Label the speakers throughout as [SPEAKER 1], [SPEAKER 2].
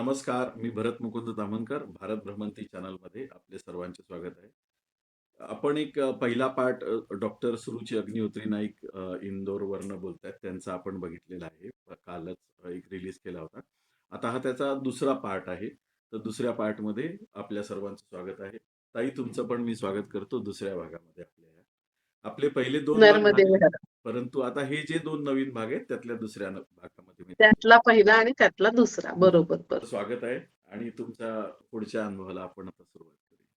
[SPEAKER 1] नमस्कार, मी भरत मुकुंद ताम्हणकर. भारत भ्रमंती चॅनलमध्ये आपले सर्वांचे स्वागत आहे. आपण एक पहिला पार्ट डॉक्टर सुरुची अग्निहोत्री नाईक इंदोरवरनं बोलतायत. त्यांचा आपण बघितलेला आहे. कालच एक रिलीज केला होता. आता हा त्याचा दुसरा पार्ट आहे. तर दुसऱ्या पार्टमध्ये आपल्या सर्वांचं स्वागत आहे. ताई, तुमचं पण मी स्वागत करतो दुसऱ्या भागामध्ये आपल्या या. आपले पहिले 2 भाग
[SPEAKER 2] नर्मदे
[SPEAKER 1] झाले,
[SPEAKER 2] हर.
[SPEAKER 1] परंतु आता हे जे 2 नवीन भाग आहेत त्यातल्या दुसऱ्या भागामध्ये मी
[SPEAKER 2] त्यातला पहिला आणि त्यातला दुसरा. बरोबर बरोबर.
[SPEAKER 1] स्वागत आहे आणि तुमच्या पुढच्या अनुभवाला आपण आता सुरुवात करूया.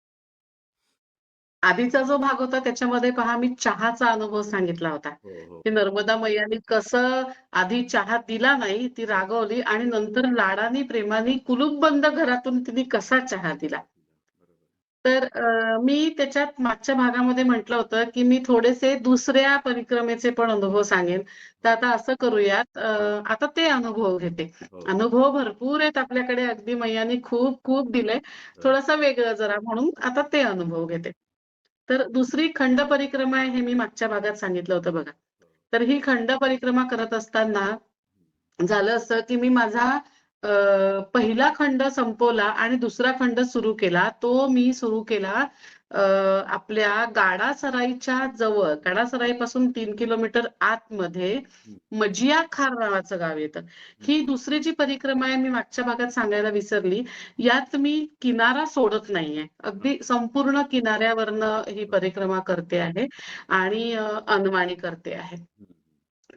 [SPEAKER 2] आधीचा जो भाग होता त्याच्यामध्ये पहा मी चहाचा अनुभव सांगितला होता.
[SPEAKER 1] हो, हो.
[SPEAKER 2] की नर्मदा मैयानी कसं आधी चहा दिला नाही, ती
[SPEAKER 1] हो.
[SPEAKER 2] रागवली आणि नंतर लाडानी प्रेमाने कुलूप बंद घरातून तिने कसा चहा दिला.
[SPEAKER 1] बरोबर.
[SPEAKER 2] तर मी त्याच्यात मागच्या भागामध्ये म्हटलं होतं की मी थोडेसे दुसऱ्या परिक्रमेचे पण अनुभव सांगेन. तर आता असं करूयात, आता ते अनुभव घेते.
[SPEAKER 1] हो.
[SPEAKER 2] अनुभव भरपूर आहेत आपल्याकडे, अगदी मैयानी खूप खूप दिले.
[SPEAKER 1] हो.
[SPEAKER 2] थोडंसं वेगळं जरा म्हणून आता ते अनुभव घेते. तर दुसरी खंड परिक्रमा आहे हे मी मागच्या भागात सांगितलं होतं बघा. तर ही खंड परिक्रमा करत असताना झालं असं की मी माझा पहिला खंड संपवला आणि दुसरा खंड सुरू केला. तो मी सुरू केला आपल्या गाडासराईच्या जवळ. गाडासराईपासून 3 किलोमीटर आतमध्ये
[SPEAKER 1] हं,
[SPEAKER 2] मजियाखार नावाचं गाव येतं.
[SPEAKER 1] हं.
[SPEAKER 2] ही दुसरी जी परिक्रमा आहे मी मागच्या भागात सांगायला विसरली. यात मी किनारा सोडत नाहीये.
[SPEAKER 1] हां.
[SPEAKER 2] अगदी संपूर्ण किनाऱ्यावरनं ही
[SPEAKER 1] हं,
[SPEAKER 2] परिक्रमा करते आहे आणि अनवाणी करते आहे.
[SPEAKER 1] हं,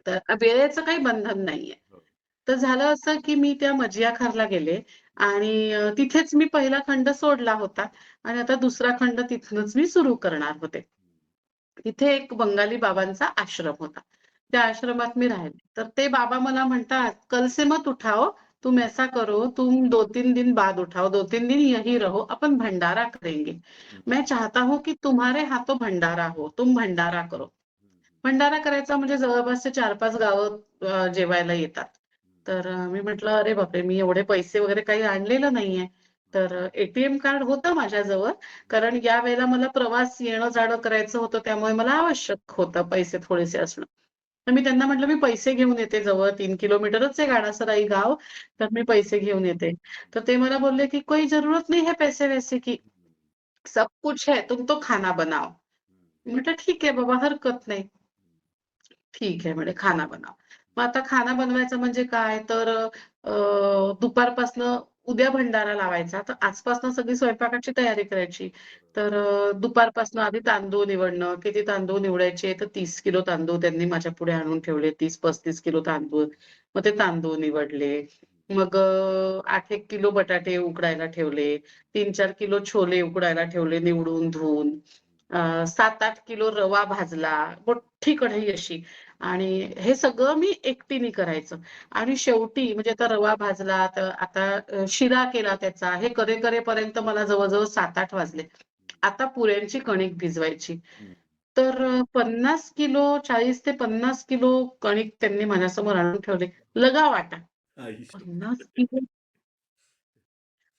[SPEAKER 2] तर वेळेचं काही बंधन नाहीये.
[SPEAKER 1] हो.
[SPEAKER 2] तर झालं असं की मी त्या मजियाखारला गेले आणि तिथेच मी पहिला खंड सोडला होता आणि आता दुसरा खंड तिथूनच मी सुरू करणार होते. तिथे एक बंगाली बाबांचा आश्रम होता. त्या आश्रमात मी राहिले. तर ते बाबा मला म्हणतात, "कल से मत उठाओ, तुम ऐसा करो, तुम 2-3 दिन बाद उठाओ, 2-3 दिन यहीं रहो, अपन भंडारा करेंगे.
[SPEAKER 1] हं,
[SPEAKER 2] मैं चाहता हूँ कि तुम्हारे हाथों भंडारा हो, तुम भंडारा करो."
[SPEAKER 1] हं, हं,
[SPEAKER 2] भंडारा करायचा म्हणजे जवळपासचे 4-5 गावं जेवायला येतात.
[SPEAKER 1] हं,
[SPEAKER 2] तर मी म्हटलं, "अरे बापरे! मी एवढे पैसे वगैरे काही आणलेलं नाहीये."
[SPEAKER 1] हां,
[SPEAKER 2] तर एटीएम कार्ड होतं माझ्याजवळ. कारण यावेळेला मला प्रवास येणं-जाणं करायचं होतं, त्यामुळे मला आवश्यक होतं पैसे थोडेसे असणं. तर मी त्यांना म्हटलं, "मी पैसे घेऊन येते, जवळ 3 किलोमीटरच आहे गाडासराई गाव, तर मी पैसे घेऊन येते." तर ते मला बोलले, की "कोई ज़रूरत नहीं है पैसे-वैसे की,
[SPEAKER 1] हं,
[SPEAKER 2] सब कुछ है, तुम तो खाना बनाओ."
[SPEAKER 1] हं,
[SPEAKER 2] म्हटलं, "ठीक आहे बाबा, हरकत नाही." ठीक आहे म्हणे, खाना बनव. मग आता खाना बनवायचा म्हणजे काय तर दुपारपासनं उद्या भंडारा लावायचा, तर आजपासनं सगळी स्वयंपाकाची तयारी करायची.
[SPEAKER 1] बरोबर.
[SPEAKER 2] तर दुपारपासनं आधी तांदूळ निवडणं, किती तांदूळ निवडायचे, तर 30 किलो तांदूळ त्यांनी माझ्या पुढे आणून ठेवले. 30-35 किलो तांदूळ. मग ते तांदूळ निवडले. मग 8-1 किलो बटाटे उकडायला ठेवले. 3-4 किलो छोले उकडायला ठेवले, निवडून, धुवून. 7-8 किलो रवा भाजला, मोठी कढई अशी आणि हे सगळं मी एकटीने करायचं. आणि शेवटी म्हणजे आता रवा भाजला, तर आता शिरा केला त्याचा. हे करेपर्यंत मला जवळ-जवळ 7-8 वाजले. आता पुऱ्यांची कणिक भिजवायची.
[SPEAKER 1] हं.
[SPEAKER 2] तर 50 किलो 40 ते 50 किलो कणिक त्यांनी माझ्यासमोर आणून ठेवले. लगा वाटा.
[SPEAKER 1] आई
[SPEAKER 2] 50
[SPEAKER 1] शप्पथ!
[SPEAKER 2] किलो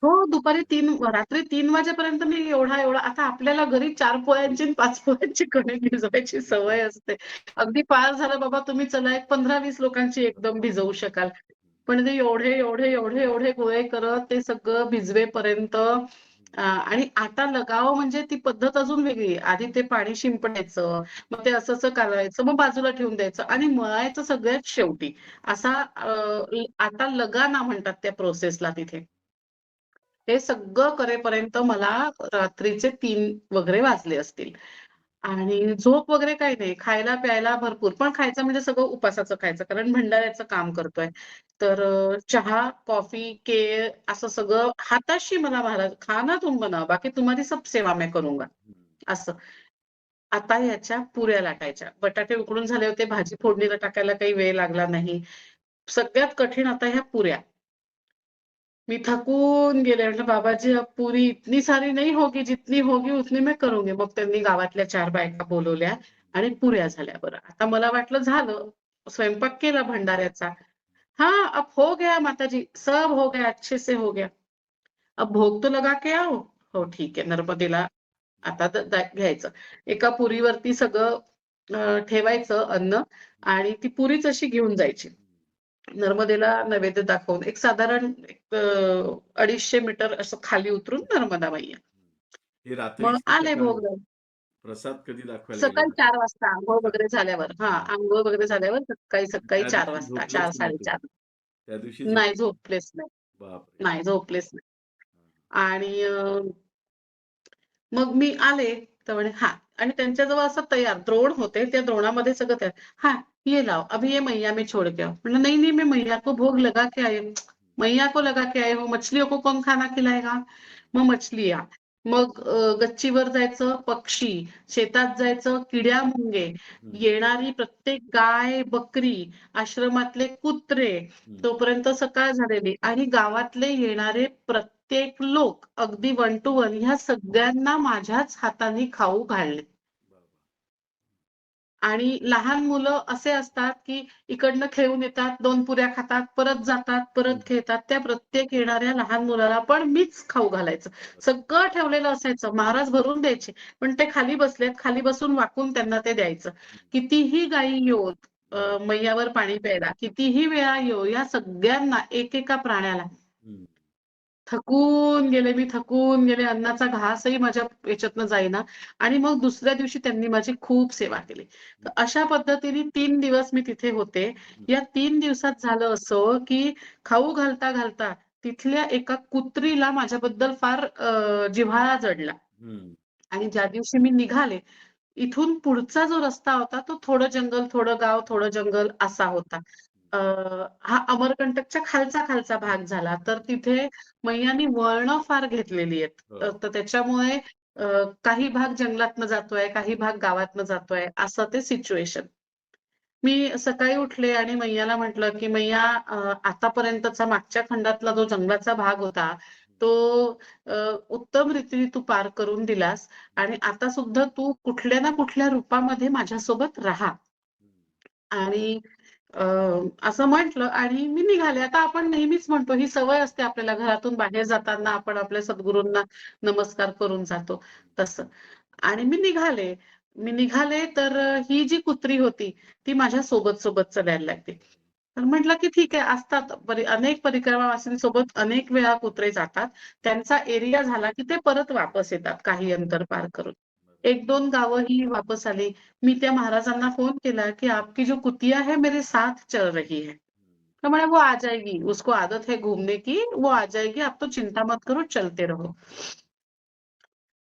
[SPEAKER 2] हो, दुपारी 3 रात्री 3 वाजेपर्यंत मी एवढा आता आपल्याला घरी 4 पोळ्यांची आणि 5 पोळ्यांची कणिक भिजवायची सवय असते. अगदी फार झालं बाबा तुम्ही चला एक 15-20 लोकांची एकदम भिजवू शकाल. पण ते एवढे गोळे करत ते सगळं भिजवेपर्यंत आणि आटा लगाव म्हणजे ती पद्धत अजून वेगळी. आधी ते पाणी शिंपडायचं, मग ते असं-असं करायचं, मग बाजूला ठेवून द्यायचं आणि मळायचं सगळ्यात शेवटी. असा आटा लगाना म्हणतात त्या प्रोसेसला तिथे. हे सगळं करेपर्यंत मला रात्रीचे 3 वगैरे वाजले असतील. आणि झोप वगैरे काही नाही. खायला-प्यायला भरपूर. पण खायचं म्हणजे सगळं उपासाचं खायचं कारण भंडाऱ्याचं काम करतोय. तर चहा, कॉफी, केळ असं सगळं हाताशी मला महाराज "खाना तुम बनाओ, बाकी तुम्हारी सब सेवा मैं करूँगा." असं. आता ह्याच्या पुऱ्या लाटायच्या. बटाटे उकडून झाले होते, भाजी फोडणीला टाकायला काही वेळ लागला नाही. सगळ्यात कठीण आता ह्या पुऱ्या. मी थकून गेले. म्हटलं, "बाबाजी अब पूरी इतनी सारी नहीं होगी, जितनी होगी उतनी मैं करूँगी." मग त्यांनी गावातल्या 4 बायका बोलवल्या आणि पुऱ्या झाल्या बरं. आता मला वाटलं झालं. स्वयंपाक केला भंडाऱ्याचा. "हाँ, अब हो गया माताजी, सब हो गया, अच्छे से हो गया. अब भोग तो लगा के आओ." हो, ठीक आहे. नर्मदेला आता घ्यायचं. एका पुरीवरती सगळं ठेवायचं अन्न आणि ती पुरीच अशी घेऊन जायची. नर्मदेला नैवेद्य दाखवून एक साधारण 250 मीटर असं खाली उतरून नर्मदा मैया.
[SPEAKER 1] हे रात्री
[SPEAKER 2] मग
[SPEAKER 1] की
[SPEAKER 2] आले
[SPEAKER 1] सकाळी?
[SPEAKER 2] भोग लावून.
[SPEAKER 1] प्रसाद कधी दाखवायला गेला
[SPEAKER 2] सकाळी
[SPEAKER 1] होता?
[SPEAKER 2] 4 वाजता अंघोळ
[SPEAKER 1] हां,
[SPEAKER 2] वगैरे झाल्यावर. हां,
[SPEAKER 1] हां.
[SPEAKER 2] अंघोळ वगैरे झाल्यावर सकाळी
[SPEAKER 1] त्या
[SPEAKER 2] 4
[SPEAKER 1] दिवशी
[SPEAKER 2] वाजता,
[SPEAKER 1] झोपलेच नाही तुम्ही.
[SPEAKER 2] 4-4:30.
[SPEAKER 1] त्या दिवशी
[SPEAKER 2] नाही
[SPEAKER 1] झोपले.
[SPEAKER 2] झोपलेच नाही.
[SPEAKER 1] बापरे!
[SPEAKER 2] नाही झोपलेच नाही.
[SPEAKER 1] हां,
[SPEAKER 2] आणि मग मी आले, तर म्हणे हां. आणि त्यांच्याजवळ असं तयार द्रोण होते. त्या द्रोणामध्ये सगळं तयार. हां, ये लाओ, अभी ये मैया में छोड़ के आओ. म्हणलं, "नहीं, नहीं, मैं मैया को भोग लगा के आई हूँ." "मैया को लगा के आए हो, मछलियों को कौन खाना खिलाएगा?" मग मछलियाँ. मग गच्चीवर जायचं पक्षी, शेतात जायचं किड्या-मुंगे,
[SPEAKER 1] हं,
[SPEAKER 2] येणारी प्रत्येक गाय, बकरी, आश्रमातले कुत्रे,
[SPEAKER 1] हं.
[SPEAKER 2] तोपर्यंत सकाळ झालेली आणि गावातले येणारे प्रत्येक लोक अगदी 1 टू 1 ह्या सगळ्यांना माझ्याच हाताने खाऊ घालले.
[SPEAKER 1] वाह! वाह!
[SPEAKER 2] आणि लहान मुलं असे असतात, की इकडनं खेळून येतात, 2 पुऱ्या खातात, परत जातात,
[SPEAKER 1] हं.
[SPEAKER 2] परत खेळतात. त्या प्रत्येक येणाऱ्या लहान मुलाला पण मीच खाऊ घालायचं.
[SPEAKER 1] बरोबर.
[SPEAKER 2] सगळं ठेवलेलं असायचं. महाराज भरून द्यायचे. पण ते खाली बसलेत, खाली बसून वाकून त्यांना ते द्यायचं.
[SPEAKER 1] हं.
[SPEAKER 2] कितीही गायी येवोत
[SPEAKER 1] बरोबर.
[SPEAKER 2] मैयावर पाणी प्यायला, कितीही वेळा येवो, या सगळ्यांना एकेका प्राण्याला
[SPEAKER 1] हं.
[SPEAKER 2] थकून गेले मी, थकून गेले. अन्नाचा घासही माझ्या याच्यातनं जाईना आणि मग दुसऱ्या दिवशी त्यांनी माझी खूप सेवा केली. तर
[SPEAKER 1] हं,
[SPEAKER 2] अशा पद्धतीने 3 दिवस मी तिथे होते.
[SPEAKER 1] हं.
[SPEAKER 2] या 3 दिवसात झालं असं, की खाऊ घालता-घालता तिथल्या एका कुत्रीला माझ्याबद्दल फार जिव्हाळा जडला
[SPEAKER 1] हं.
[SPEAKER 2] आणि ज्या दिवशी मी निघाले, इथून पुढचा जो रस्ता होता, तो थोडं जंगल, थोडं गाव, थोडं जंगल असा होता. अ, हा अमरकंटकच्या खालचा भाग झाला. तर तिथे मैयानी वळणं फार घेतलेली आहेत.
[SPEAKER 1] हो.
[SPEAKER 2] तर त्याच्यामुळे अ, काही भाग जंगलातनं जातोय, काही भाग गावातनं जातोय, असं ते सिच्युएशन. मी सकाळी उठले आणि मैयाला म्हटलं, की "मैया आतापर्यंतचा मागच्या खंडातला जो जंगलाचा भाग होता, तो अ, उत्तम रीतीने तू पार करून दिलास आणि आता सुद्धा तू कुठल्या ना कुठल्या रूपामध्ये माझ्यासोबत राहा."
[SPEAKER 1] हं.
[SPEAKER 2] आणि अ, असं म्हटलं आणि मी निघाले. आता आपण नेहमीच म्हणतो, ही सवय असते आपल्याला घरातून बाहेर जाताना आपण आपल्या सद्गुरूंना नमस्कार करून जातो, तसं. आणि मी निघाले तर ही जी कुत्री होती, ती माझ्या सोबत चालायला लागली. तर म्हटलं, की ठीक आहे असतात अनेक परिक्रमावासींसोबत अनेक वेळा कुत्रे जातात. त्यांचा एरिया झाला, की ते परत वापस येतात काही अंतर पार करून.
[SPEAKER 1] बरोबर.
[SPEAKER 2] 1-2 गावं ही वापस आली. मी त्या महाराजांना फोन केला, की "आपकी जो कुतिया है मेरे साथ चल रही है."
[SPEAKER 1] हं.
[SPEAKER 2] तो म्हणे, "वो आ जाएगी, उसको आदत है घूमने की, वो आ जाएगी, आप तो चिंता मत करो, चलते रहो."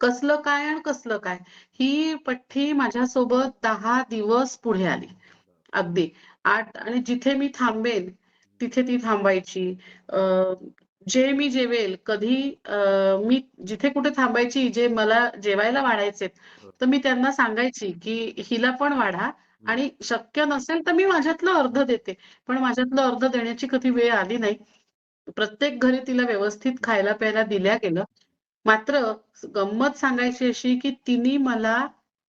[SPEAKER 2] कसलं काय आणि कसलं काय. ही पठ्ठी माझ्यासोबत 10 दिवस पुढे आली. अगदी 8 आणि जिथे मी थांबेन, तिथे ती थांबायची. अ, जे मी जेवेल, कधी मी जिथे कुठे थांबायची, जे मला जेवायला वाढायचेत,
[SPEAKER 1] हो.
[SPEAKER 2] तर मी त्यांना सांगायची, की हिला पण वाढा
[SPEAKER 1] हं.
[SPEAKER 2] आणि शक्य नसेल तर मी माझ्यातलं अर्धं देते. पण माझ्यातलं अर्धं देण्याची कधी वेळ आली नाही. प्रत्येक घरी तिला व्यवस्थित
[SPEAKER 1] हं.
[SPEAKER 2] खायला-प्यायला दिल्या गेलं. मात्र गंमत सांगायची अशी, की तिने मला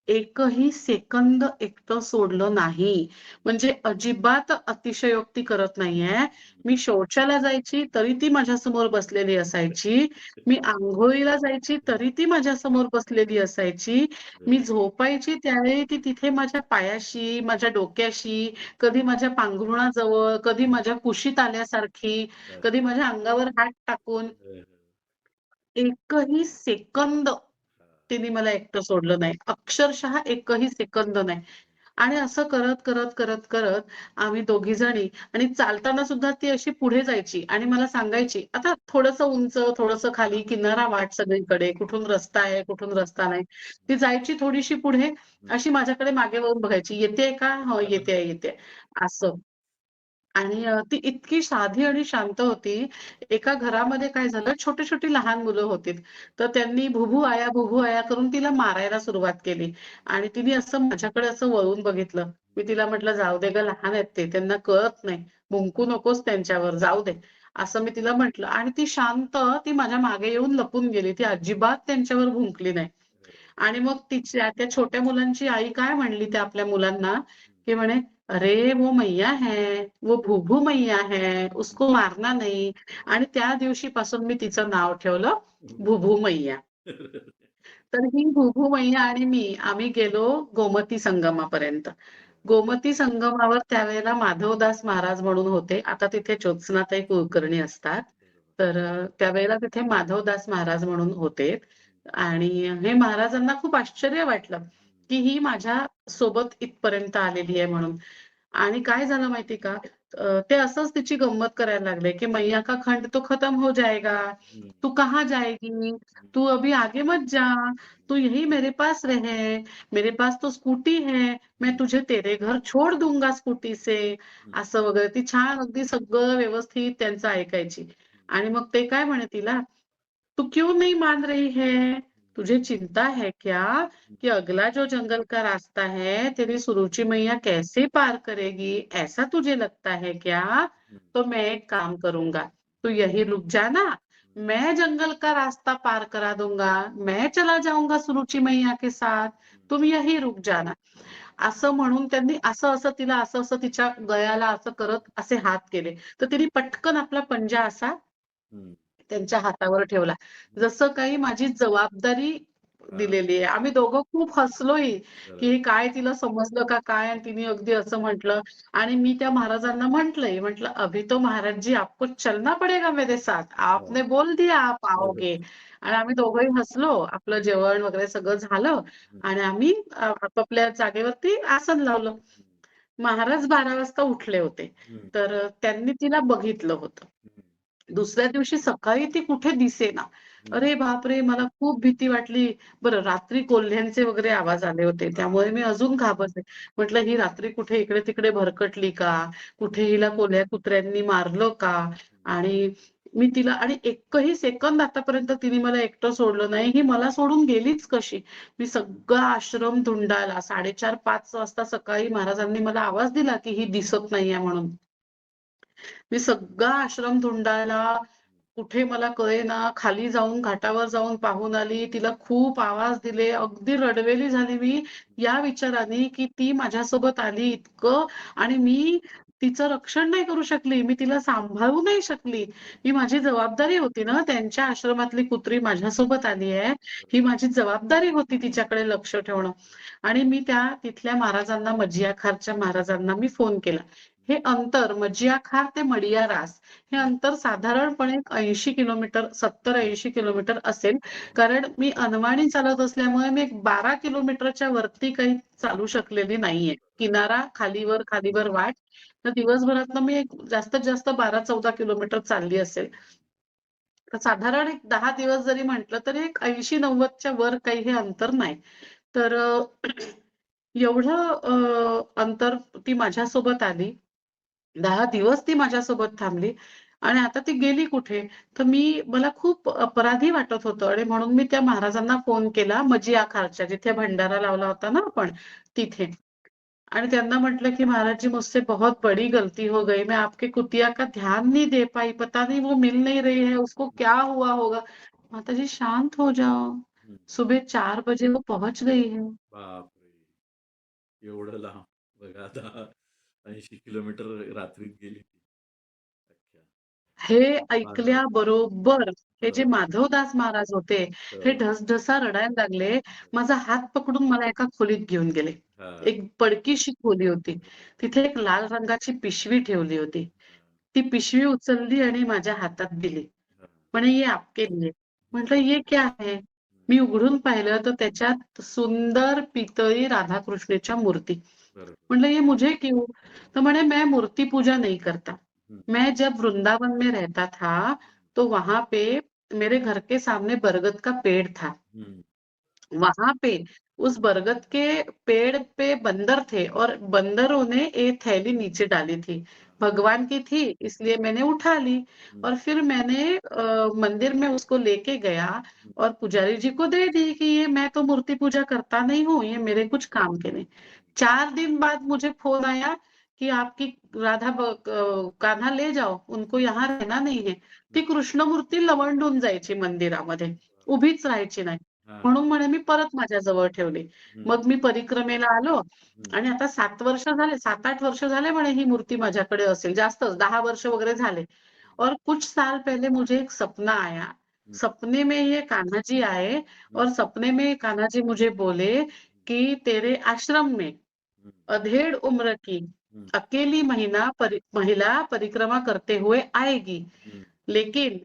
[SPEAKER 2] एकही सेकंद एकटं सोडलं नाही. म्हणजे अजिबात अतिशयोक्ती करत नाहीये. मी शौचाला जायची, तरी ती माझ्यासमोर बसलेली असायची. मी अंघोळीला जायची, तरी ती माझ्यासमोर बसलेली असायची.
[SPEAKER 1] अरे
[SPEAKER 2] मी
[SPEAKER 1] वाह!
[SPEAKER 2] झोपायची त्यावेळी ती तिथे माझ्या पायाशी, माझ्या डोक्याशी, कधी माझ्या पांघरुणाजवळ, कधी माझ्या कुशीत आल्यासारखी,
[SPEAKER 1] अरे
[SPEAKER 2] कधी माझ्या अंगावर हात टाकून
[SPEAKER 1] हं, हं.
[SPEAKER 2] एकही सेकंद
[SPEAKER 1] हां.
[SPEAKER 2] तिने मला एकटं सोडलं नाही. अक्षरशः एकही सेकंद नाही. आणि असं करत आम्ही दोघी जणी आणि चालताना सुद्धा ती अशी पुढे जायची आणि मला सांगायची, आता थोडंसं उंच, थोडंसं खाली, किनारा वाट सगळीकडे, कुठून रस्ता आहे, कुठून रस्ता नाही. ती जायची थोडीशी पुढे,
[SPEAKER 1] हं.
[SPEAKER 2] अशी माझ्याकडे मागे वळून बघायची, "येतेय का?" "हो,
[SPEAKER 1] हां, हां.
[SPEAKER 2] येतेय." असं. आणि ती इतकी साधी आणि शांत होती. एका घरामध्ये काय झालं, छोटी-छोटी लहान मुलं होती. तर त्यांनी भुभू आया करून तिला मारायला सुरुवात केली आणि तिने असं माझ्याकडे असं वळून बघितलं. मी तिला म्हटलं, "जाऊ दे गं, लहान आहेत ते, त्यांना कळत नाही. भुंकू नकोस त्यांच्यावर, जाऊ दे." असं मी तिला म्हटलं आणि ती शांत, ती माझ्या मागे येऊन लपून गेली. ती अजिबात त्यांच्यावर भुंकली नाही.
[SPEAKER 1] अरे वाह!
[SPEAKER 2] आणि मग तिच्या त्या छोट्या मुलांची आई काय म्हणली त्या आपल्या मुलांना,
[SPEAKER 1] हं.
[SPEAKER 2] की म्हणे, "अरे वो मैया है, वो भूभू मैया है, उसको मारना नहीं." आणि त्या दिवशीपासून मी तिचं नाव ठेवलं
[SPEAKER 1] हं.
[SPEAKER 2] भूभू मैया. तर ही भूभू मैया आणि मी आम्ही गेलो गोमती संगमापर्यंत. गोमती संगमावर त्यावेळेला माधवदास महाराज म्हणून होते. आता तिथे ज्योत्स्नाताई कुलकर्णी असतात.
[SPEAKER 1] बरोबर.
[SPEAKER 2] तर त्यावेळेला तिथे माधवदास महाराज म्हणून होते आणि हे महाराजांना खूप आश्चर्य वाटलं, की ही माझ्या सोबत इथपर्यंत आलेली आहे म्हणून. आणि काय झालं माहिती का? ते असंच तिची गंमत करायला लागले, की "मैया का खंड तो खत्म हो जाएगा.
[SPEAKER 1] हं,
[SPEAKER 2] तू कहाँ जाएगी?
[SPEAKER 1] हं,
[SPEAKER 2] तू अभी आगे मत जा. तू यहीं मेरे पास रहे. मेरे पास तो स्कूटी है. मैं
[SPEAKER 1] हं,
[SPEAKER 2] तुझे तेरे घर छोड़ दूंगा स्कूटी से."
[SPEAKER 1] हं,
[SPEAKER 2] असं वगैरे. ती छान अगदी सगळं व्यवस्थित त्यांचं ऐकायची. आणि मग ते काय म्हणे तिला, "तू क्यों नहीं मान रही है? तुझे चिंता है क्या कि अगला जो जंगल का रास्ता है, तेरी सुरुचि मैया कैसे पार करेगी? ऐसा तुझे लगता है क्या?
[SPEAKER 1] हं,
[SPEAKER 2] तो मैं एक काम करूँगा, तू यहीं रुक जाना, मैं जंगल का रास्ता पार करा दूँगा, मैं चला जाऊँगा सुरुचि मैया के साथ, तुम यहीं रुक जाना." असं म्हणून त्यांनी असं-असं तिला असं-असं तिच्या गळ्याला असं करत असे हात केले. तर तिने पटकन आपला पंजा असा
[SPEAKER 1] हं.
[SPEAKER 2] त्यांच्या हातावर ठेवला. जसं काही माझी जबाबदारी
[SPEAKER 1] हां,
[SPEAKER 2] दिलेली आहे. आम्ही दोघं खूप हसलोही, की
[SPEAKER 1] बरोबर.
[SPEAKER 2] हे काय तिला समजलं का काय? आणि तिने अगदी असं म्हटलं आणि मी त्या महाराजांना म्हटलंय, म्हटलं, "अभी तो महाराज जी आपको चलना पडेगा मेरे साथ.
[SPEAKER 1] हां,
[SPEAKER 2] आपने बोल दिया आप आओगे."
[SPEAKER 1] बरोबर.
[SPEAKER 2] आणि आम्ही दोघंही हसलो. आपलं जेवण वगैरे सगळं झालं
[SPEAKER 1] हं,
[SPEAKER 2] आणि आम्ही आपापल्या जागेवरती आसन लावलं.
[SPEAKER 1] हं,
[SPEAKER 2] महाराज 12 वाजता उठले होते.
[SPEAKER 1] हं,
[SPEAKER 2] तर त्यांनी तिला बघितलं होतं.
[SPEAKER 1] हं,
[SPEAKER 2] दुसऱ्या दिवशी सकाळी ती कुठे दिसेना.
[SPEAKER 1] हं.
[SPEAKER 2] अरे बापरे! मला खूप भीती वाटली. बरं रात्री कोल्ह्यांचे वगैरे आवाज आले होते.
[SPEAKER 1] हां,
[SPEAKER 2] त्यामुळे मी अजून घाबरले. म्हटलं ही रात्री कुठे इकडे-तिकडे भरकटली का? कुठे हिला कोल्ह्या-कुत्र्यांनी मारलं का? आणि मी तिला आणि एकही सेकंद आतापर्यंत तिने मला एकटं सोडलं नाही. ही मला सोडून गेलीच कशी? मी सगळा आश्रम धुंडाळला. 4:30-5 वाजता सकाळी महाराजांनी मला आवाज दिला, की ही दिसत नाहीये म्हणून. मी सगळा आश्रम धुंडाळला. कुठे मला कळेना. खाली जाऊन घाटावर जाऊन पाहून आली. तिला खूप आवाज दिले. अगदी रडवेली झाली मी या विचाराने, की ती माझ्यासोबत आली इतकं आणि मी तिचं रक्षण नाही करू शकली. मी तिला सांभाळू नाही शकली. ही माझी जबाबदारी होती ना. त्यांच्या आश्रमातली कुत्री माझ्यासोबत आली आहे. ही माझी जबाबदारी होती तिच्याकडे लक्ष ठेवणं. आणि मी त्या तिथल्या महाराजांना, मजिया महाराजांना मी फोन केला. हे अंतर मजिया ते मडियारास हे अंतर साधारणपणे 80 किलोमीटर 70-80 किलोमीटर असेल. कारण मी अनवाणी चालत असल्यामुळे मी एक 12 किलोमीटरच्या वरती काही चालू शकलेली नाहीये. किनारा खालीवर, खालीवर वाट. तर दिवसभरातनं मी एक जास्तीत जास्त 12-14 किलोमीटर चालली असेल. तर साधारण एक 10 दिवस जरी म्हटलं तरी एक 80-90च्या वर काही हे अंतर नाही. तर एवढं अंतर ती माझ्यासोबत आली. 10 दिवस ती माझ्यासोबत थांबली आणि आता ती गेली कुठे? तर मला खूप अपराधी वाटत होतं आणि म्हणून मी त्या महाराजांना फोन केला मजी आखारच्या जिथे भंडारा लावला होता ना आपण तिथे. आणि त्यांना म्हटलं, की "महाराज जी मुझसे बहुत बड़ी गलती हो गई. मैं आपके कुतिया का ध्यान नहीं दे पाई. पता नहीं वो मिल नहीं रही है, उसको क्या हुआ होगा?" माताजी शांत हो जाओ.
[SPEAKER 1] हं.
[SPEAKER 2] सुबह 4 बजे वो पहुँच गई है.
[SPEAKER 1] बापरे! एवढं लांब. बघा आता 80 किलोमीटर रात्रीत गेली ती. अच्छा.
[SPEAKER 2] हे
[SPEAKER 1] बांधव.
[SPEAKER 2] ऐकल्याबरोबर हे जे
[SPEAKER 1] बरोबर.
[SPEAKER 2] माधवदास महाराज होते, हे
[SPEAKER 1] हो.
[SPEAKER 2] ढसढसा रडायला लागले. माझा हात पकडून मला एका खोलीत घेऊन गेले.
[SPEAKER 1] हां,
[SPEAKER 2] एक पडकीशी खोली होती.
[SPEAKER 1] हां,
[SPEAKER 2] तिथे एक लाल रंगाची पिशवी ठेवली होती. ती पिशवी उचलली आणि माझ्या हातात दिली.
[SPEAKER 1] हां,
[SPEAKER 2] म्हणे "ये आपके लिए."
[SPEAKER 1] हं,
[SPEAKER 2] म्हटलं "ये क्या है?"
[SPEAKER 1] हं.
[SPEAKER 2] मी उघडून पाहिलं तर त्याच्यात सुंदर पितळी राधाकृष्णाच्या मूर्ती.
[SPEAKER 1] बरोबर.
[SPEAKER 2] म्हटलं "ये मुझे क्यों?" तो म्हणे "मैं मूर्ति पूजा नहीं करता।
[SPEAKER 1] हं,
[SPEAKER 2] मैं जब वृंदावन में रहता था, तो वहाँ पे मेरे घर के सामने बरगद का पेड़ था।
[SPEAKER 1] हं,
[SPEAKER 2] वहाँ पे उस बरगद के पेड़ पे बंदर थे और बंदरों ने एक थैली नीचे डाली थी।
[SPEAKER 1] हां,
[SPEAKER 2] भगवान की थी इसलिए मैंने उठा ली
[SPEAKER 1] हं,
[SPEAKER 2] और फिर मैंने मंदिर में उसको लेके गया
[SPEAKER 1] हं,
[SPEAKER 2] और पुजारी जी को दे दी कि ये मैं तो मूर्ति पूजा करता नहीं हूँ, ये मेरे कुछ काम के नहीं। 4 दिन बाद मुझे फ़ोन आया कि आपकी कान्हा ले जाओ, उनको यहाँ रहना नहीं है. ती
[SPEAKER 1] हं.
[SPEAKER 2] कृष्ण मूर्ती लवंडून जायची मंदिरामध्ये, उभीच राहायची नाही.
[SPEAKER 1] हां,
[SPEAKER 2] म्हणून म्हणे मी परत माझ्याजवळ ठेवली.
[SPEAKER 1] हं,
[SPEAKER 2] मग मी परिक्रमेला आलो
[SPEAKER 1] हं,
[SPEAKER 2] आणि आता 7 वर्ष झाले, 7-8 वर्ष झाले म्हणे ही मूर्ती माझ्याकडे असेल. जास्तच 10 वर्ष वगैरे झाले. और कुछ साल पहले मुझे एक सपना आया.
[SPEAKER 1] हं,
[SPEAKER 2] सपने में ये कान्हा जी आए
[SPEAKER 1] हं,
[SPEAKER 2] और सपने में कान्हा जी मुझे बोले कि तेरे आश्रम में
[SPEAKER 1] हं.
[SPEAKER 2] अधेड़ उम्र की
[SPEAKER 1] हं,
[SPEAKER 2] अकेली महिला परिक्रमा करते हुए आएगी,
[SPEAKER 1] हं.
[SPEAKER 2] लेकिन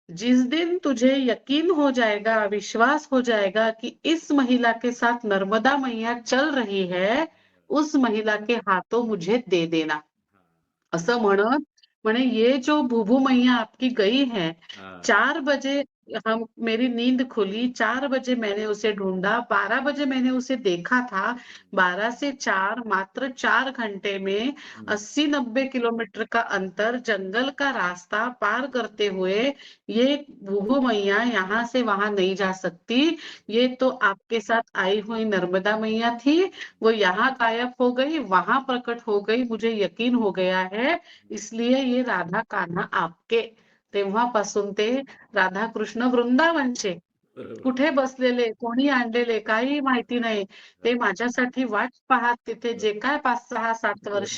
[SPEAKER 2] जिस दिन तुझे यकीन हो जाएगा, विश्वास हो जाएगा कि इस महिला के साथ नर्मदा मैया चल रही है, उस महिला के हाथों मुझे दे देना.
[SPEAKER 1] हां,
[SPEAKER 2] असं म्हणत म्हणे ये जो भूभू मैया आपकी गई है,
[SPEAKER 1] हां.
[SPEAKER 2] 4 बजे हम मेरी नींद खुली, 4 बजे मैंने उसे ढूँढा, 12 बजे मैंने उसे देखा था,
[SPEAKER 1] हं,
[SPEAKER 2] 12 से 4 मात्र 4 घंटे में
[SPEAKER 1] हं.
[SPEAKER 2] 80-90 किलोमीटर का अंतर जंगल का रास्ता पार करते हुए ये भूभू मैया यहाँ से वहाँ नहीं जा सकती। ये तो आपके साथ आई हुई नर्मदा मैया थी, वो यहाँ गायब हो गई, वहाँ प्रकट हो गई, मुझे यकीन हो गया है. इसलिए ये राधा कान्हा आपके. तेव्हापासून ते राधाकृष्ण वृंदावनचे.
[SPEAKER 1] बरोबर.
[SPEAKER 2] कुठे बसलेले, कोणी आणलेले, काही माहिती नाही. ते
[SPEAKER 1] हां.
[SPEAKER 2] माझ्यासाठी वाट पाहत तिथे
[SPEAKER 1] बरं.
[SPEAKER 2] जे काय 5, 6, 7 वर्ष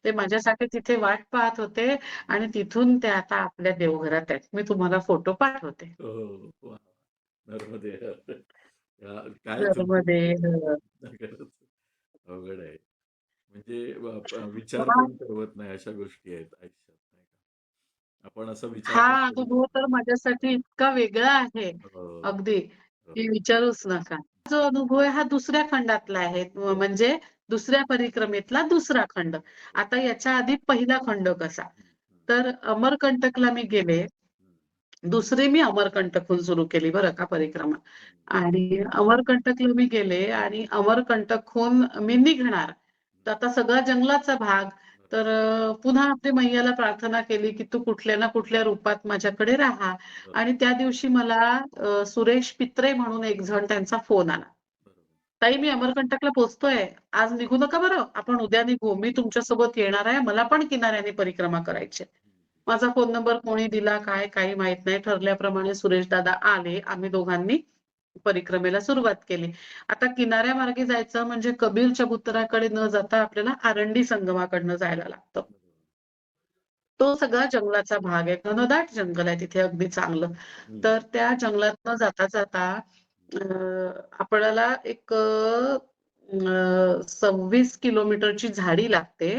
[SPEAKER 2] ते माझ्यासाठी तिथे वाट पाहत होते आणि तिथून ते आता आपल्या देवघरात आहेत. मी तुम्हाला फोटो पाठवते.
[SPEAKER 1] हो, हो. वाह! नर्मदे हर. काय तुमची
[SPEAKER 2] नर्मदे हर.
[SPEAKER 1] खरंच अवघड आहे. म्हणजे विचार
[SPEAKER 2] हा
[SPEAKER 1] पण ठरवत नाही अशा गोष्टी आहेत आयुष्यात नाही का? आपण असा विचार
[SPEAKER 2] हा
[SPEAKER 1] पण करू
[SPEAKER 2] अनुभव तर माझ्यासाठी इतका वेगळा आहे.
[SPEAKER 1] हो,
[SPEAKER 2] अगदी,
[SPEAKER 1] हो.
[SPEAKER 2] की विचारूच नका. जो अनुभव आहे हा दुसऱ्या खंडातला आहे.
[SPEAKER 1] बरं,
[SPEAKER 2] म्हणजे दुसऱ्या परिक्रमेतला दुसरा खंड.
[SPEAKER 1] बरं.
[SPEAKER 2] आता याच्या आधी पहिला खंड कसा?
[SPEAKER 1] हं, हं,
[SPEAKER 2] तर अमरकंटकला मी गेले.
[SPEAKER 1] हं,
[SPEAKER 2] दुसरी मी अमरकंटकहून सुरू केली बरं का परिक्रमा.
[SPEAKER 1] हं,
[SPEAKER 2] आणि अमरकंटकला मी गेले आणि अमरकंटकहून मी निघणार. तर आता सगळा जंगलाचा भाग.
[SPEAKER 1] बरोबर,
[SPEAKER 2] तर पुन्हा आपली मैयाला प्रार्थना केली, की "तू कुठल्या ना कुठल्या रूपात माझ्याकडे राहा."
[SPEAKER 1] बरोबर,
[SPEAKER 2] आणि त्या दिवशी मला सुरेश पित्रे म्हणून एक जण त्यांचा फोन आला.
[SPEAKER 1] बरोबर.
[SPEAKER 2] "ताई मी अमरकंटकला पोहोचतोय. आज निघू नका बरं. आपण उद्या निघू. मी तुमच्यासोबत येणार आहे. मला पण किनाऱ्याने परिक्रमा करायची आहे."
[SPEAKER 1] हं, हं,
[SPEAKER 2] माझा फोन नंबर कोणी दिला, काय, काही माहीत नाही. ठरल्याप्रमाणे सुरेश दादा आले. आम्ही दोघांनी परिक्रमेला सुरुवात केली. आता किनाऱ्यामार्गे जायचं म्हणजे कबीर चबुतराकडे न जाता आपल्याला आरंडी संगमाकडनं जायला लागतं.
[SPEAKER 1] बरोबर.
[SPEAKER 2] तो सगळा जंगलाचा भाग आहे. घनदाट जंगल आहे तिथे अगदी चांगलं.
[SPEAKER 1] हं,
[SPEAKER 2] तर त्या जंगलातनं जाता अ, आपल्याला एक 26 किलोमीटरची झाडी लागते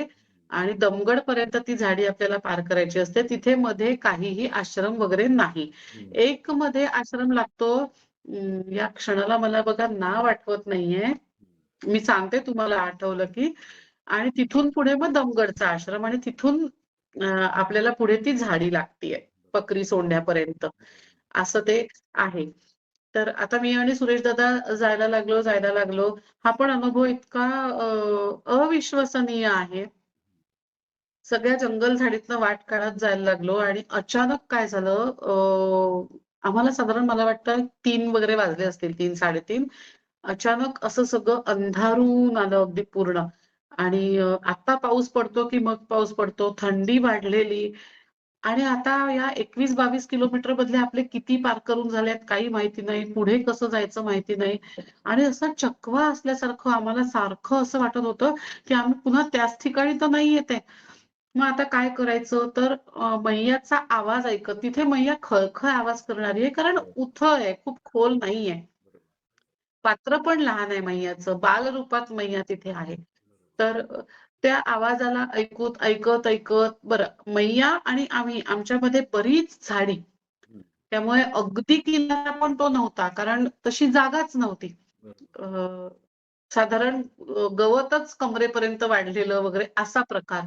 [SPEAKER 2] आणि दमगडपर्यंत ती झाडी आपल्याला पार करायची असते. तिथे मध्ये काहीही आश्रम वगैरे नाही.
[SPEAKER 1] हं,
[SPEAKER 2] एक मध्ये आश्रम लागतो. या क्षणाला मला बघा नाव आठवत नाहीये.
[SPEAKER 1] हं.
[SPEAKER 2] मी सांगते तुम्हाला आठवलं की. आणि तिथून पुढे मग दमगडचा आश्रम आणि तिथून आपल्याला पुढे ती झाडी लागतीये,
[SPEAKER 1] बरोबर,
[SPEAKER 2] पकरी सोंड्यापर्यंत.
[SPEAKER 1] बरोबर.
[SPEAKER 2] असं ते आहे. तर आता मी आणि सुरेश दादा जायला लागलो. हा पण अनुभव इतका अविश्वसनीय आहे. सगळ्या जंगल झाडीतनं वाट काढत जायला लागलो आणि अचानक काय झालं आम्हाला साधारण मला वाटतं 3 वगैरे वाजले असतील 3, 3:30. अचानक असं सगळं अंधारून आलं अगदी पूर्ण आणि आता पाऊस पडतो की मग पाऊस पडतो. थंडी वाढलेली आणि आता या 21-22 किलोमीटर मधले आपले किती पार करून झालेत काही माहिती नाही. पुढे कसं जायचं माहिती नाही आणि असा चकवा असल्यासारखं आम्हाला सारखं असं वाटत होतं, की आम्ही पुन्हा त्याच ठिकाणी तर नाही येत आहे. मग आता काय करायचं? तर मैयाचा आवाज ऐकत तिथे मैया खळ-खळ आवाज करणारी आहे कारण
[SPEAKER 1] हो,
[SPEAKER 2] उथळ आहे, खूप खोल नाहीये.
[SPEAKER 1] बरोबर,
[SPEAKER 2] पात्र पण लहान आहे मैयाचं. बालरूपात मैया तिथे आहे.
[SPEAKER 1] बरोबर.
[SPEAKER 2] तर त्या आवाजाला ऐकत बरं मैया आणि आम्ही आमच्यामध्ये बरीच झाडी.
[SPEAKER 1] हं,
[SPEAKER 2] त्यामुळे अगदी किनारा पण तो नव्हता कारण तशी जागाच नव्हती.
[SPEAKER 1] बरोबर.
[SPEAKER 2] अ, साधारण गवतच कमरेपर्यंत वाढलेलं वगैरे असा प्रकार.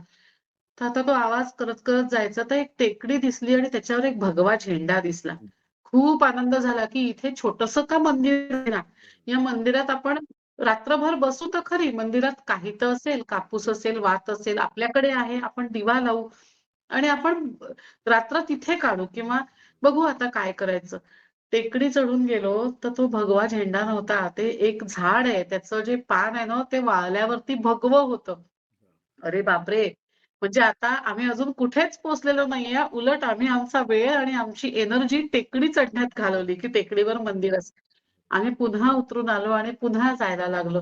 [SPEAKER 2] तर आता तो आवाज करत जायचा. तर एक टेकडी दिसली आणि त्याच्यावर एक भगवा झेंडा दिसला.
[SPEAKER 1] हं,
[SPEAKER 2] खूप आनंद झाला, की इथे छोटंसं का मंदिर आहे ना. या मंदिरात आपण रात्रभर बसू तर खरी. मंदिरात काही तर असेल, कापूस असेल, वात असेल, आपल्याकडे आहे. आपण दिवा लावू आणि आपण रात्र तिथे काढू किंवा बघू आता काय करायचं. टेकडी चढून गेलो, तर तो भगवा झेंडा नव्हता. ते एक झाड आहे. त्याचं जे पान आहे ना, ते वाळल्यावरती भगवं होतं. अरे बापरे! म्हणजे आता आम्ही अजून कुठेच पोहोचलेलो नाहीये. उलट आम्ही आमचा वेळ आणि आमची एनर्जी टेकडी चढण्यात घालवली, की टेकडीवर मंदिर असेल. आम्ही पुन्हा उतरून आलो आणि पुन्हा जायला लागलो.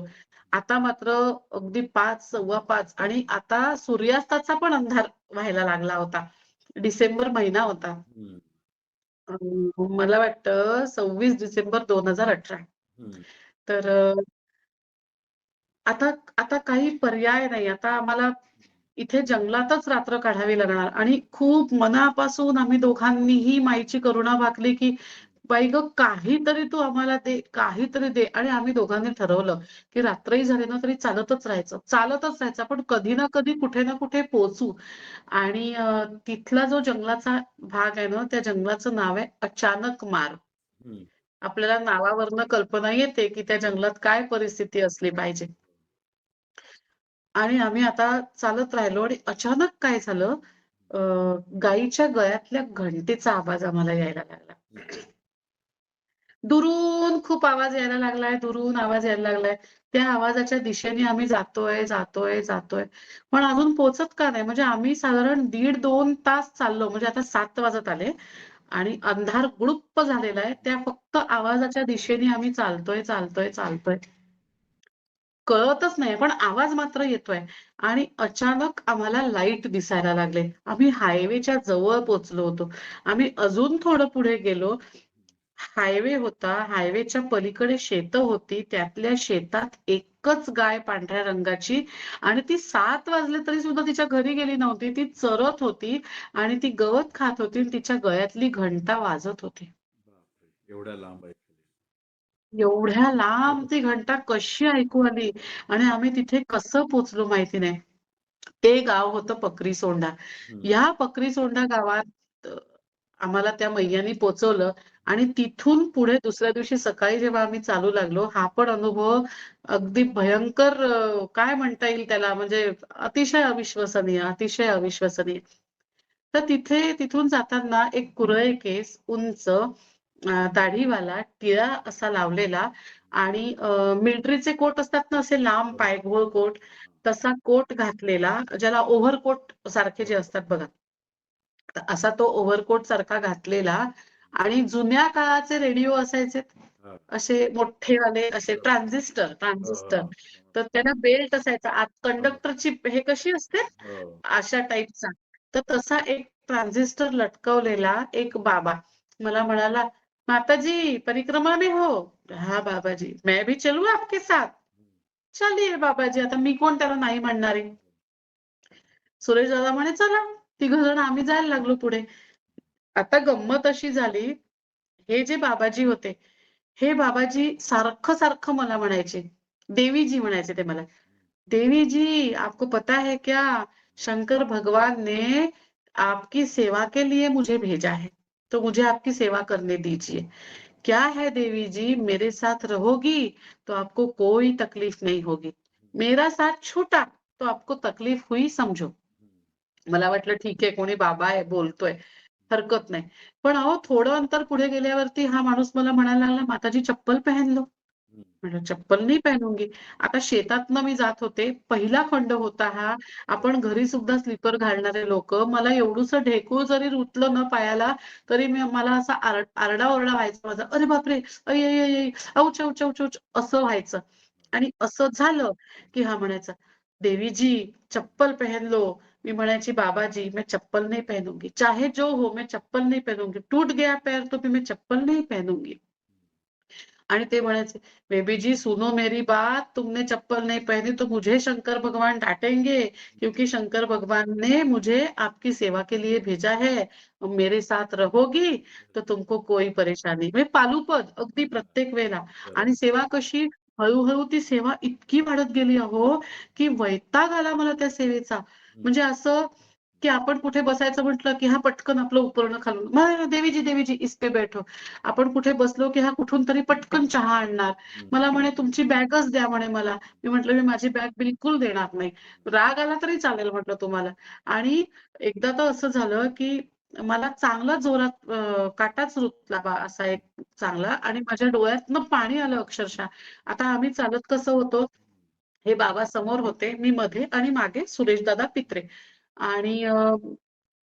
[SPEAKER 2] आता मात्र अगदी 5, 5:15 आणि आता सूर्यास्ताचा पण अंधार व्हायला लागला होता. डिसेंबर महिना होता.
[SPEAKER 1] हं,
[SPEAKER 2] मला वाटतं 26 डिसेंबर 2018.
[SPEAKER 1] हं.
[SPEAKER 2] तर आता आता काही पर्याय नाही. आता आम्हाला इथे जंगलातच रात्र काढावी लागणार आणि खूप मनापासून आम्ही दोघांनीही माईची करुणा भाकली, की "बाई गं, काहीतरी तू आम्हाला दे, काहीतरी दे." आणि आम्ही दोघांनी ठरवलं, की रात्रही झाली ना तरी चालतच राहायचं. चालतच राहायचं. आपण कधी ना कधी, कुठे ना कुठे पोहोचू. आणि तिथला जो जंगलाचा भाग आहे ना, त्या जंगलाचं नाव आहे अचानक मार.
[SPEAKER 1] हं.
[SPEAKER 2] आपल्याला नावावरनं कल्पना येते, की त्या जंगलात काय परिस्थिती असली पाहिजे. आणि आम्ही आता चालत राहिलो आणि अचानक काय झालं, अ, गाईच्या गळ्यातल्या घंटेचा आवाज आम्हाला यायला लागला.
[SPEAKER 1] हं.
[SPEAKER 2] दुरून खूप आवाज यायला लागलाय, दुरून आवाज यायला लागलाय. त्या आवाजाच्या दिशेने आम्ही जातोय, जातोय, जातोय. पण अजून पोहोचत का नाही? म्हणजे आम्ही साधारण 1.5-2 तास चाललो. म्हणजे आता 7 वाजत आले आणि अंधार गुडुप्प झालेला आहे. त्या फक्त आवाजाच्या दिशेने आम्ही चालतोय, चालतोय, चालतोय. कळतच नाही, पण आवाज मात्र येतोय आणि अचानक आम्हाला लाईट दिसायला लागले. आम्ही हायवेच्या जवळ पोहोचलो होतो. आम्ही अजून थोडं पुढे गेलो. हायवे होता. हायवेच्या पलीकडे शेतं होती. त्यातल्या शेतात एकच गाय पांढऱ्या रंगाची आणि ती 7 वाजले तरी सुद्धा तिच्या घरी गेली नव्हती. ती चरत होती आणि ती गवत खात होती आणि तिच्या गळ्यातली घंटा वाजत होती.
[SPEAKER 1] बापरे! एवढ्या लांब ऐकले.
[SPEAKER 2] एवढ्या लांब ती घंटा कशी ऐकू आली आणि आम्ही तिथे कसं पोहोचलो माहिती नाही. ते गाव होतं पकरीसोंडा.
[SPEAKER 1] हं.
[SPEAKER 2] या पकरीसोंडा गावात आम्हाला त्या मैय्यानी पोहोचवलं आणि तिथून पुढे दुसऱ्या दिवशी सकाळी जेव्हा आम्ही चालू लागलो, हा पण अनुभव अगदी भयंकर, काय म्हणता येईल त्याला, म्हणजे अतिशय अविश्वसनीय, अतिशय अविश्वसनीय. तर तिथून जाताना एक कुरळे केस, उंच, दाढीवाला, टिळा असा लावलेला आणि मिलिटरीचे कोट असतात ना, असे लांब
[SPEAKER 1] हो.
[SPEAKER 2] पायघोळ कोट,
[SPEAKER 1] हां.
[SPEAKER 2] तसा कोट घातलेला, ज्याला ओव्हरकोट सारखे
[SPEAKER 1] हो,
[SPEAKER 2] जे
[SPEAKER 1] हो.
[SPEAKER 2] असतात बघा. तर असा तो ओव्हरकोट सारखा घातलेला आणि जुन्या काळाचे रेडिओ असायचे,
[SPEAKER 1] हां.
[SPEAKER 2] असे मोठेवाले, असे
[SPEAKER 1] हो.
[SPEAKER 2] ट्रान्झिस्टर
[SPEAKER 1] हो,
[SPEAKER 2] ट्रान्झिस्टर.
[SPEAKER 1] हो.
[SPEAKER 2] तर त्याला बेल्ट असायचा. आत
[SPEAKER 1] हो.
[SPEAKER 2] कंडक्टरची हे कशी असते,
[SPEAKER 1] हो.
[SPEAKER 2] अशा टाईपचा. तर तसा एक ट्रान्झिस्टर लटकवलेला एक बाबा मला म्हणाला, "माताजी, परिक्रमा में हो?" "हाँ बाबाजी." "मैं भी चलूं आपके साथ?" "चलिए बाबाजी." आता मी कोण त्याला नाही म्हणणारी. सुरेश दादा म्हणे, "चला." तिघं जण आम्ही जायला लागलो पुढे. आता गंमत अशी झाली, हे जे बाबाजी होते, हे बाबाजी सारखं-सारखं मला म्हणायचे. देवीजी म्हणायचे ते मला. "देवी जी, आपको पता है क्या? शंकर भगवान ने आपकी सेवा के लिए मुझे भेजा है, तो मुझे आपकी सेवा करने दीजिए। क्या है देवी जी, मेरे साथ रहोगी तो आपको कोई तकलीफ नहीं होगी। मेरा साथ छूटा तो आपको तकलीफ हुई समझो." मला वाटलं ठीक आहे, कोणी बाबा आहे, बोलतोय, हरकत नाही. पण अहो थोडं अंतर पुढे गेल्यावरती हा माणूस मला म्हणायला लागला, "माताजी चप्पल पहन लो." म्हटलं, "चप्पल नहीं पहनूंगी." आता शेतातनं मी जात होते. पहिला खंड होता हा. आपण घरी सुद्धा स्लीपर घालणारे लोकं. मला एवढूसं ढेकूळ जरी रुतलं ना पायाला, तरी मला असा आरडाओरडा व्हायचा माझा. "अरे बापरे! अय, अय, अय, अय! औच, औच, औच, औच!" असं व्हायचं. आणि असं झालं, की हा म्हणायचा, "देवी जी, चप्पल पहन लो." मी म्हणायची, "बाबा जी, मैं चप्पल नहीं पहनूंगी. चाहे जो हो, मैं चप्पल नहीं पहनूंगी. टूट गया पैर तो भी मैं चप्पल नहीं पहनूंगी." आणि ते म्हणायचे, "बेबी जी सुनो मेरी बात, तुमने चप्पल नहीं पहनी तो मुझे शंकर भगवान डाँटेंगे, क्योंकि शंकर भगवान ने मुझे आपकी सेवा के लिए भेजा है. मेरे साथ रहोगी तो तुमको कोई परेशानी." म्हणजे पालुपद अगदी प्रत्येक वेळेला.
[SPEAKER 1] बरोबर.
[SPEAKER 2] आणि सेवा कशी, हळू ती सेवा इतकी वाढत गेली अहो, की वैताग आला मला त्या सेवेचा.
[SPEAKER 1] हं.
[SPEAKER 2] म्हणजे असं, की आपण कुठे बसायचं म्हटलं, की हा पटकन आपलं उपरणं खालून, "मग देवीजी, देवीजी इस पे बैठो." आपण कुठे बसलो, की हा कुठून तरी पटकन चहा आणणार.
[SPEAKER 1] हं.
[SPEAKER 2] मला म्हणे, "तुमची बॅगच द्या," म्हणे मला. मी म्हटलं, "मी माझी बॅग बिलकुल देणार नाही. राग आला तरी चालेल," म्हटलं तुम्हाला. आणि एकदा तर असं झालं, की मला चांगला जोरात काटाच रुतला बा असा एक चांगला आणि माझ्या डोळ्यातनं पाणी आलं अक्षरशः. आता आम्ही चालत कसं होतो, हे बाबा समोर होते, मी मध्ये आणि मागे सुरेशदादा पित्रे. आणि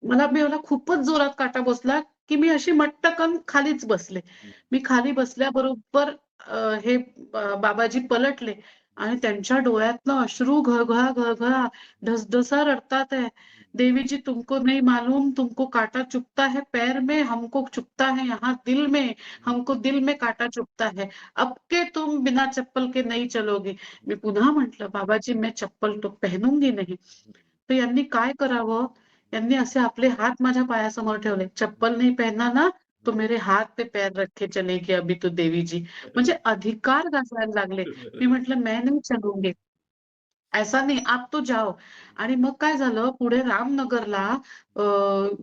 [SPEAKER 2] मला खूपच जोरात काटा बसला, की मी अशी मट्टकन खालीच बसले.
[SPEAKER 1] हं.
[SPEAKER 2] मी खाली बसल्याबरोबर हे बाबाजी पलटले आणि त्यांच्या डोळ्यातनं अश्रू घळघळा, घळघळा, ढसढसा रडतात है. देवी जी तुमको नहीं मालूम, तुमको काटा चुभता है पैर में, हमको चुभता है यहाँ दिल में, हमको दिल में काटा चुभता है. अब के तुम बिना चप्पल के नहीं चलोगे. मी पुन्हा म्हटलं, "बाबाजी मैं चप्पल तो पहनूंगी नहीं." तर यांनी काय करावं? यांनी असे आपले हात माझ्या पायासमोर ठेवले. "चप्पल नहीं पहनना ना, तो मेरे हाथ पे पैर रख के चलेगी अभी तो देवी जी." म्हणजे अधिकार गाजवायला लागले. मी म्हटलं, "मैं नहीं चलूंगी. ऐसा नहीं, आप तो जाओ." आणि मग काय झालं, पुढे रामनगरला अ,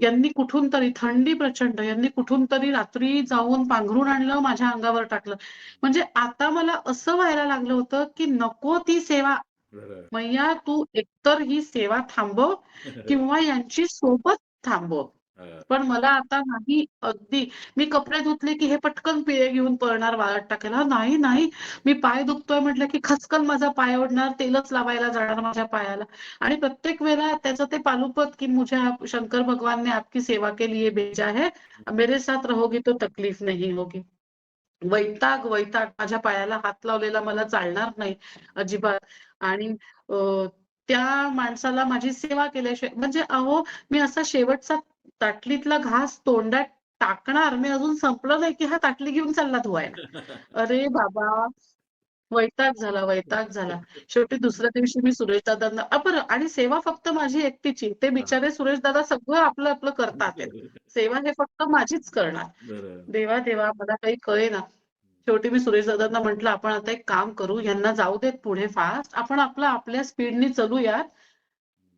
[SPEAKER 2] यांनी कुठून तरी थंडी प्रचंड, यांनी कुठून तरी रात्री जाऊन पांघरून आणलं, माझ्या अंगावर टाकलं. म्हणजे आता मला असं व्हायला लागलं होतं, की नको ती सेवा.
[SPEAKER 1] बरं.
[SPEAKER 2] मैया तू एकतर ही सेवा थांबव किंवा यांची सोबत थांबव.
[SPEAKER 1] हां.
[SPEAKER 2] पण मला आता नाही अगदी मी कपडे धुतले, की हे पटकन पिळे घेऊन पळणार वाळत टाकायला. नाही, नाही. मी पाय दुखतोय म्हटलं, की खचकन माझा पाय ओढणार, तेलच लावायला जाणार माझ्या पायाला आणि प्रत्येक वेळेला त्याचं ते पालुपत, की मुझे आप शंकर भगवान ने आपकी सेवा के लिए भेजा है. मेरे साथ रहोगी तो तकलीफ नहीं होगी. वैताग, वैताग. माझ्या पायाला हात लावलेला मला चालणार नाही अजिबात आणि अ, त्या माणसाला माझी सेवा केल्याशिवाय म्हणजे अहो, मी असा शेवटचा ताटलीतला घास तोंडात टाकणार, मी अजून संपलं नाही, की हा ताटली घेऊन चालला धुवायला. अरे बाबा! वैताग झाला, वैताग झाला. शेवटी दुसऱ्या दिवशी मी सुरेशदादांना बरं आणि सेवा फक्त माझी एकटीची. ते
[SPEAKER 1] हां.
[SPEAKER 2] बिचारे सुरेशदादा सगळं आपलं-आपलं करतात आहेत. सेवा हे फक्त माझीच करणार.
[SPEAKER 1] बरं.
[SPEAKER 2] देवा, देवा मला काही कळेना. शेवटी मी सुरेशदादांना म्हटलं, "आपण आता एक काम करू, ह्यांना जाऊ देत पुढे फास्ट. आपण आपलं आपल्या स्पीडनी चलूयात.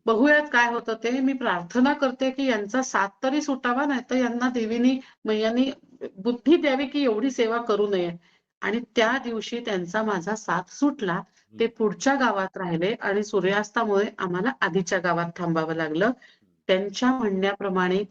[SPEAKER 2] बघूयात काय होतं ते. मी प्रार्थना करते, की यांचा साथ तरी सुटावा, नाहीतर यांना देवीनी मैयानी बुद्धी द्यावी, की एवढी सेवा करू नये." आणि त्या दिवशी त्यांचा माझा साथ सुटला. ते पुढच्या गावात राहिले आणि सूर्यास्तामुळे आम्हाला आधीच्या गावात थांबावं लागलं. त्यांच्या म्हणण्याप्रमाणे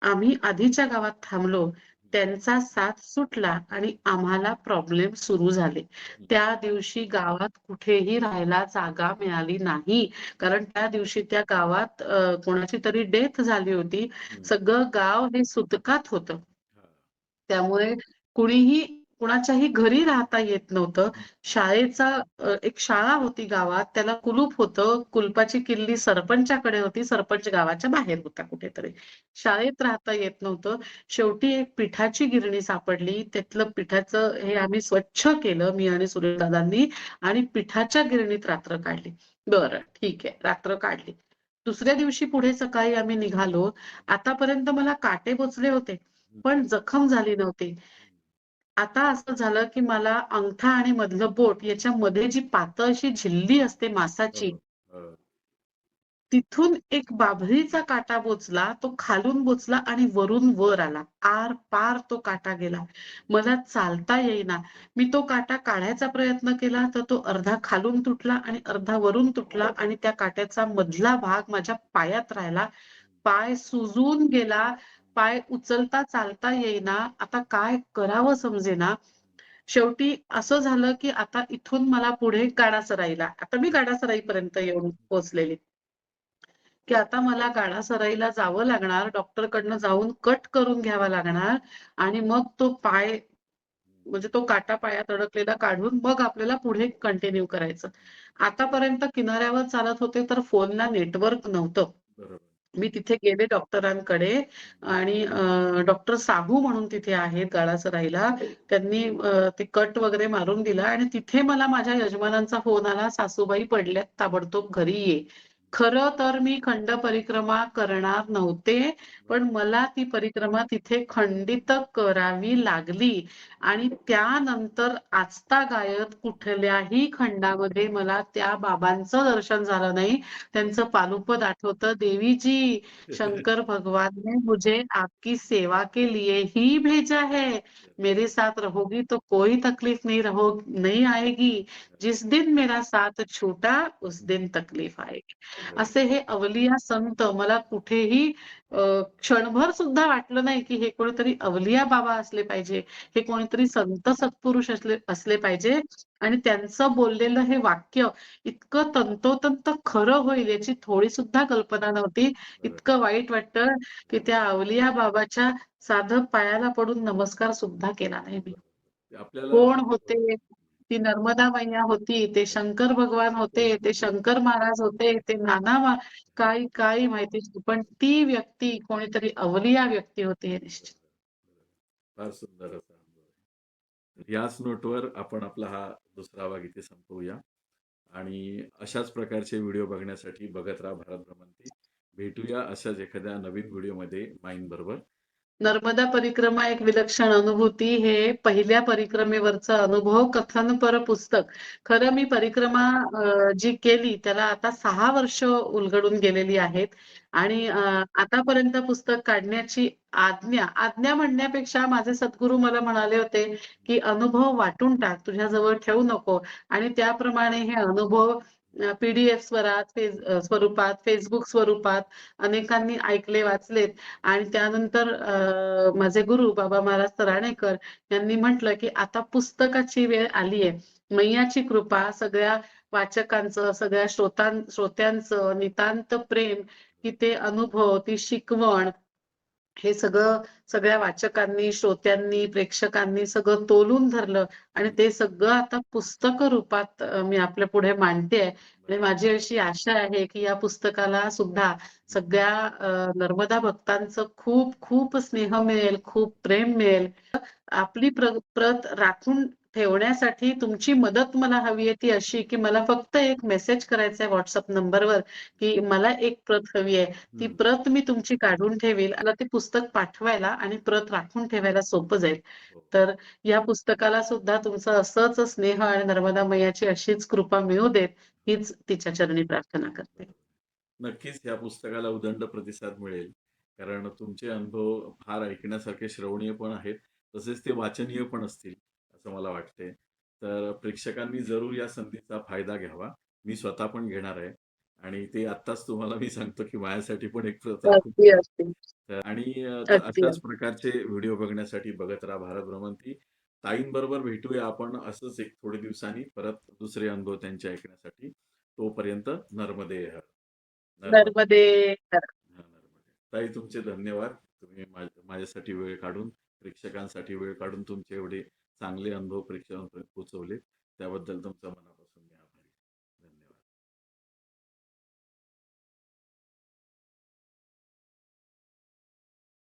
[SPEAKER 2] आम्ही आधीच्या गावात थांबलो. त्यांचा साथ सुटला आणि आम्हाला प्रॉब्लेम सुरू झाले. त्या दिवशी गावात कुठेही राहायला जागा मिळाली नाही. कारण त्या दिवशी त्या गावात कोणाची तरी डेथ झाली होती. सगळं गाव हे सुतकात होतं. त्यामुळे कुणीही कुणाच्याही घरी राहता येत नव्हतं. शाळेचा एक शाळा होती गावात, त्याला कुलूप होतं. कुलपाची किल्ली सरपंचाकडे होती. सरपंच गावाच्या बाहेर होता कुठेतरी. शाळेत राहता येत नव्हतं. शेवटी एक पिठाची गिरणी सापडली. त्यातलं पिठाचं हे आम्ही स्वच्छ केलं, मी आणि सुरेशदादांनी आणि पिठाच्या गिरणीत रात्र काढली. बरं, ठीक आहे. रात्र काढली. दुसऱ्या दिवशी पुढे सकाळी आम्ही निघालो. आतापर्यंत मला काटे बोचले होते, पण जखम झाली नव्हती. आता असं झालं, की मला अंगठा आणि मधलं बोट याच्यामध्ये जी पातळ अशी झिल्ली असते
[SPEAKER 1] हो,
[SPEAKER 2] मांसाची,
[SPEAKER 1] हो.
[SPEAKER 2] तिथून एक बाभळीचा काटा बोचला. तो खालून बोचला आणि वरून वर आला. आर-पार तो काटा गेला. मला चालता येईना. मी तो काटा काढायचा प्रयत्न केला, तर तो अर्धा खालून तुटला आणि अर्धा वरून तुटला आणि त्या काट्याचा मधला भाग माझ्या पायात राहिला. पाय सुजून गेला. पाय उचलता चालता येईना. आता काय करावं समजेना. शेवटी असं झालं, की आता इथून मला पुढे गाडासराईला आता मी गाडासराईपर्यंत येऊन पोहोचलेले. की आता मला गाडासराईला जावं लागणार, डॉक्टरकडनं जाऊन कट करून घ्यावा लागणार आणि मग तो पाय म्हणजे तो काटा पायात अडकलेला काढून मग आपल्याला पुढे कंटिन्यू करायचं. आतापर्यंत किनाऱ्यावर चालत होते, तर फोनला नेटवर्क नव्हतं.
[SPEAKER 1] बरोबर.
[SPEAKER 2] मी तिथे गेले डॉक्टरांकडे आणि डॉक्टर साहू म्हणून तिथे आहेत गाळासराईला. त्यांनी ते कट वगैरे मारून दिला आणि तिथे मला माझ्या यजमानांचा फोन आला, "सासूबाई पडल्यात, ताबडतोब घरी ये." खरं तर मी खंड परिक्रमा करणार नव्हते, पण मला ती परिक्रमा तिथे खंडित करावी लागली आणि त्यानंतर आजतागायत कुठल्याही खंडामध्ये मला त्या बाबांचं दर्शन झालं नाही. त्यांचं पालुपद आठवतं, "देवी जी, शंकर भगवान ने मुझे आपकी सेवा के लिए ही भेजा है. मेरे साथ रहोगी तो कोई तकलीफ नहीं आएगी. जिस दिन मेरा साथ छूटा, उस दिन तकलीफ आएगी."
[SPEAKER 1] बरोबर.
[SPEAKER 2] असे हे अवलिया संत मला कुठेही क्षणभर सुद्धा वाटलं नाही, की हे कोणीतरी अवलिया बाबा असले पाहिजे. हे कोणीतरी संत सत्पुरुष असले असले पाहिजे आणि त्यांचं बोललेलं हे वाक्य इतकं तंतोतंत खरं होईल याची थोडी सुद्धा कल्पना नव्हती.
[SPEAKER 1] बरोबर.
[SPEAKER 2] इतकं वाईट वाटतं, की त्या अवलिया बाबाच्या साधं पायाला पडून नमस्कार सुद्धा केला नाही मी.
[SPEAKER 1] बरोबर. ते आपल्याला
[SPEAKER 2] कोण होते? ती नर्मदा मैया होती, ते शंकर भगवान होते, ते शंकर महाराज होते, ते काही काही माहिती नाही. पण ती व्यक्ती कोणीतरी अवलिया व्यक्ती होती हे निश्चित.
[SPEAKER 1] फार सुंदर असा अनुभव आहे. याच नोटवर आपण आपला हा दुसरा भाग इथे संपवूया आणि अशाच प्रकारचे व्हिडिओ बघण्यासाठी बघत राहा भारत भ्रमंती. भेटूया अशाच एखाद्या नवीन व्हिडिओमध्ये माईन बरोबर.
[SPEAKER 2] नर्मदा परिक्रमा एक विलक्षण अनुभूती हे पहिल्या परिक्रमेवरचा अनुभव कथनपर पुस्तक. खरं मी परिक्रमा जी केली त्याला आता 6 वर्ष उलगडून गेलेली आहेत आणि आतापर्यंत पुस्तक काढण्याची आज्ञा म्हणण्यापेक्षा माझे सद्गुरू मला म्हणाले होते, की अनुभव वाटून टाक, तुझ्याजवळ ठेवू नको आणि त्याप्रमाणे हे अनुभव पी-डी-एफ स्वरूपात, Facebook स्वरूपात अनेकांनी ऐकले, वाचलेत आणि त्यानंतर माझे गुरु बाबा महाराज तराणेकर यांनी म्हटलं, की आता पुस्तकाची वेळ आली आहे. मैयाची कृपा सगळ्या वाचकांचं, सगळ्या श्रोत्यांचं नितांत प्रेम, की ते अनुभव, ती शिकवण हे सगळं सगळ्या वाचकांनी, श्रोत्यांनी, प्रेक्षकांनी सगळं तोलून धरलं आणि ते सगळं आता पुस्तक रूपात मी आपल्या पुढे मांडतेय आणि माझी अशी आशा आहे, की या पुस्तकाला सुद्धा सगळ्या नर्मदा भक्तांचं खूप खूप स्नेह मिळेल, खूप प्रेम मिळेल. आपली प्रत राखून ठेवण्यासाठी तुमची मदत मला हवी आहे ती अशी, की मला फक्त एक मेसेज करायचा आहे WhatsApp नंबरवर, की मला एक प्रत हवी आहे. ती
[SPEAKER 1] हं.
[SPEAKER 2] प्रत मी तुमची काढून ठेवील. मला ते पुस्तक पाठवायला आणि प्रत राखून ठेवायला सोपं जाईल.
[SPEAKER 1] हो.
[SPEAKER 2] तर या पुस्तकाला सुद्धा तुमचं असंच स्नेह आणि नर्मदा मैयाची अशीच कृपा मिळू देत, हीच तिच्या चरणी प्रार्थना करते.
[SPEAKER 1] बरोबर. नक्कीच या पुस्तकाला उदंड प्रतिसाद मिळेल. कारण तुमचे अनुभव फार ऐकण्यासारखे श्रवणीय पण आहेत. तसेच ते वाचनीय पण असतील, असं मला वाटतंय. तर प्रेक्षकांनी जरूर या संधीचा फायदा घ्यावा. मी स्वतः पण घेणार आहे. आणि ते आत्ताच तुम्हाला मी सांगतो, की माझ्यासाठी पण एक प्रत राखून
[SPEAKER 2] अगदी,
[SPEAKER 1] ठेवा.
[SPEAKER 2] अगदी.
[SPEAKER 1] आणि
[SPEAKER 2] अगदी,
[SPEAKER 1] अशाच
[SPEAKER 2] अगदी.
[SPEAKER 1] प्रकारचे व्हिडिओ बघण्यासाठी बघत राहा भारत भ्रमंती. ताईंबरोबर भेटूया आपण असंच एक थोडे दिवसांनी परत दुसरे अनुभव त्यांचे ऐकण्यासाठी. तोपर्यंत नर्मदे हर. नर्मदे.
[SPEAKER 2] नर्मदे हर.
[SPEAKER 1] हां, नर्मदे. ताई तुमचे धन्यवाद. तुम्ही माझ्यासाठी वेळ काढून, प्रेक्षकांसाठी वेळ काढून तुमचे एवढे चांगले अनुभव प्रेक्षकांपर्यंत पोहोचवले. त्याबद्दल तुमचा मनापासून